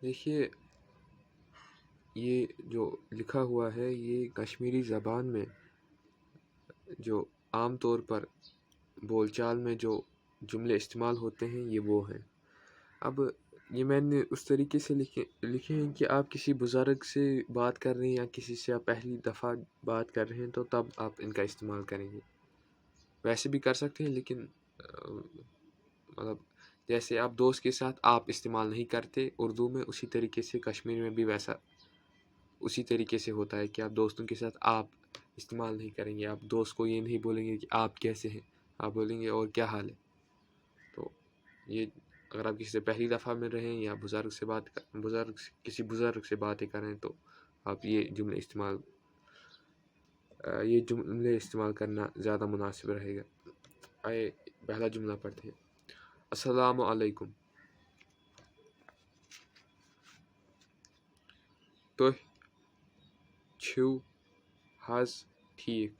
دیکھیے یہ جو لکھا ہوا ہے یہ کشمیری زبان میں جو عام طور پر بول چال میں جو جملے استعمال ہوتے ہیں یہ وہ ہیں. اب یہ میں نے اس طریقے سے لکھے ہیں کہ آپ کسی بزرگ سے بات کر رہے ہیں یا کسی سے آپ پہلی دفعہ بات کر رہے ہیں تو تب آپ ان کا استعمال کریں گے. ویسے بھی کر سکتے ہیں لیکن مطلب جیسے آپ دوست کے ساتھ آپ استعمال نہیں کرتے اردو میں، اسی طریقے سے کشمیری میں بھی ویسا اسی طریقے سے ہوتا ہے کہ آپ دوستوں کے ساتھ آپ استعمال نہیں کریں گے. آپ دوست کو یہ نہیں بولیں گے کہ آپ کیسے ہیں، آپ بولیں گے اور کیا حال ہے. تو یہ اگر آپ کسی سے پہلی دفعہ مل رہے ہیں یا کسی بزرگ سے باتیں کر رہے ہیں تو آپ یہ جملے استعمال کرنا زیادہ مناسب رہے گا. آئے پہلا جملہ پڑھتے ہیں. السلام علیکم. تُہۍ چھِو حظ ٹھیک.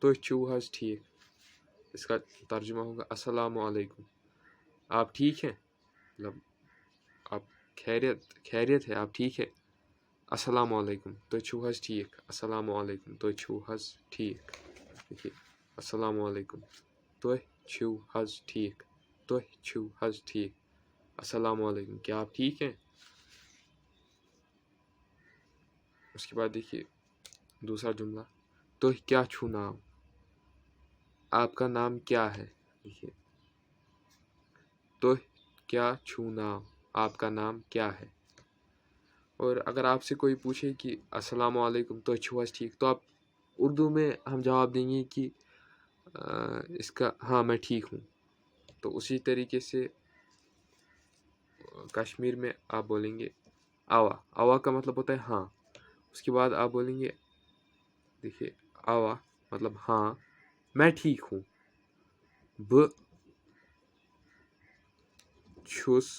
تُہۍ چھِو حظ ٹھیک. اس کا ترجمہ ہوگا السلام علیکم. آپ ٹھیک ہیں، مطلب آپ خیریت ہے، آپ ٹھیک ہے. السلام علیکم. تُہۍ چھِو حظ ٹھیک. السلام علیکم. تُہۍ چھِو حظ ٹھیک. دیکھیے السلام علیکم. تُہۍ چھِو حظ ٹھیک. تُہۍ چھِو حظ ٹھیک. السلام علیکم. کیا آپ ٹھیک ہیں؟ اس کے بعد دیکھیے دوسرا جملہ. تُہۍ کیا چھُو ناو. آپ کا نام کیا ہے. دیکھیے تُہۍ کیا چھُو ناو. آپ کا نام کیا ہے. اور اگر آپ سے کوئی پوچھے کہ السلام علیکم تُہۍ چھِو حظ ٹھیک تو آپ اردو میں ہم جواب دیں گے کہ اس کا ہاں میں ٹھیک ہوں. تو اسی طریقے سے کشمیر میں آپ بولیں گے اوا. اوا کا مطلب ہوتا ہے ہاں. اس کے بعد آپ بولیں گے دیکھیے اوا مطلب ہاں میں ٹھیک ہوں. بہٕ چھُس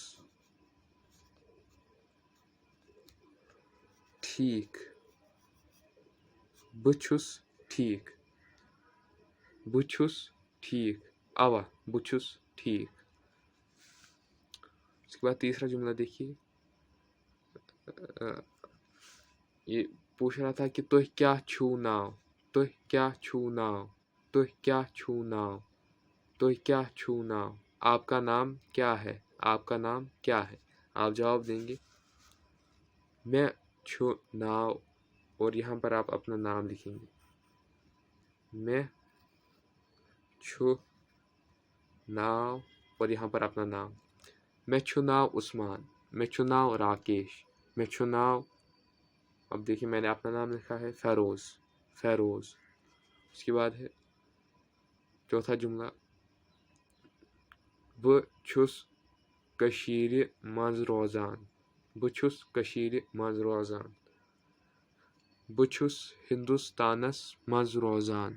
ٹھیک. بہٕ چھُس ٹھیک. بہٕ چھُس ٹھیک. اوا بہٕ چھُس ٹھیک. اس کے بعد تیسرا جملہ دیکھیے یہ پوچھ رہا تھا کہ تُہۍ کیا چھُو ناو. تُہۍ کیا چھُو ناو. تُہۍ کیا چھُو ناو. تُہۍ کیا چھُو ناو. آپ کا نام کیا ہے. آپ کا نام کیا ہے. آپ جواب دیں گے مےٚ چھُ ناو اور یہاں پر آپ اپنا نام لکھیں گے. مےٚ چھُ ناو اور یہاں پر اپنا نام. مےٚ چھُ ناو عثمان. مےٚ چھُ ناو راکیش. مےٚ چھُ ناو اب دیکھیے میں نے اپنا نام لکھا ہے فیروز. اس کے بعد ہے چوتھا جملہ. بہٕ چھُس کٔشیٖرِ منٛز روزان. بہٕ چھُس کٔشیٖرِ منٛز روزان. بہٕ چھُس ہندوستانس منٛز روزان.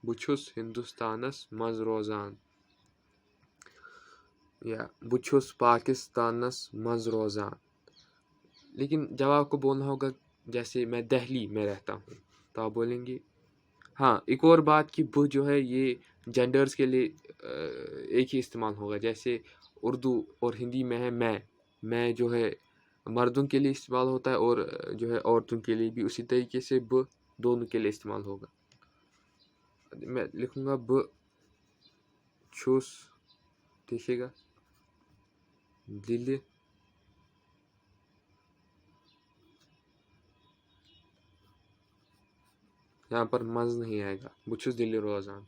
بہٕ چھُس ہندوستانس منٛز روزان. یا بہٕ چھُس پاکستانس منٛز روزان. لیکن جب آپ کو بولنا ہوگا جیسے میں دہلی میں رہتا ہوں تو آپ بولیں گے ہاں. ایک اور بات کہ بہٕ جو ہے یہ جینڈرز کے لیے ایک ہی استعمال ہوگا. جیسے اردو اور ہندی میں ہے میں جو ہے مردوں کے لیے استعمال ہوتا ہے اور جو ہے عورتوں کے لیے بھی اسی طریقے سے بہٕ دونوں کے لیے استعمال ہوگا. میں لکھوں گا بہٕ چھُس دیکھیے گا دلہِ یہاں پر منٛز نہیں آئے گا. بہٕ چھُس دلہِ روزان.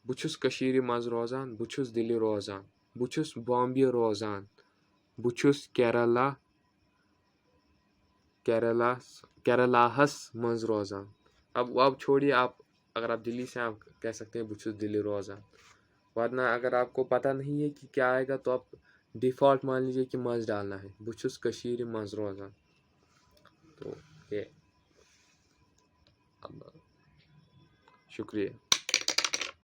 بہٕ چھُس کٔشیٖرِ منٛز روزان. بہٕ چھُس دلہِ روزان. بہٕ چھُس بامبے روزان. بہٕ چھُس کیرلاہس منٛز روزان. اب چھوڑیے آپ اگر آپ دلی سے آپ کہہ سکتے ہیں بہٕ چھُس دلہِ روزان. ورنہ اگر آپ کو پتہ نہیں ہے کہ کیا آئے گا تو آپ ڈیفالٹ مان لیجیے کہ منٛز ڈالنا ہے. بہٕ چھُس کٔشیٖرِ منٛز روزان. تو یہ شکریہ.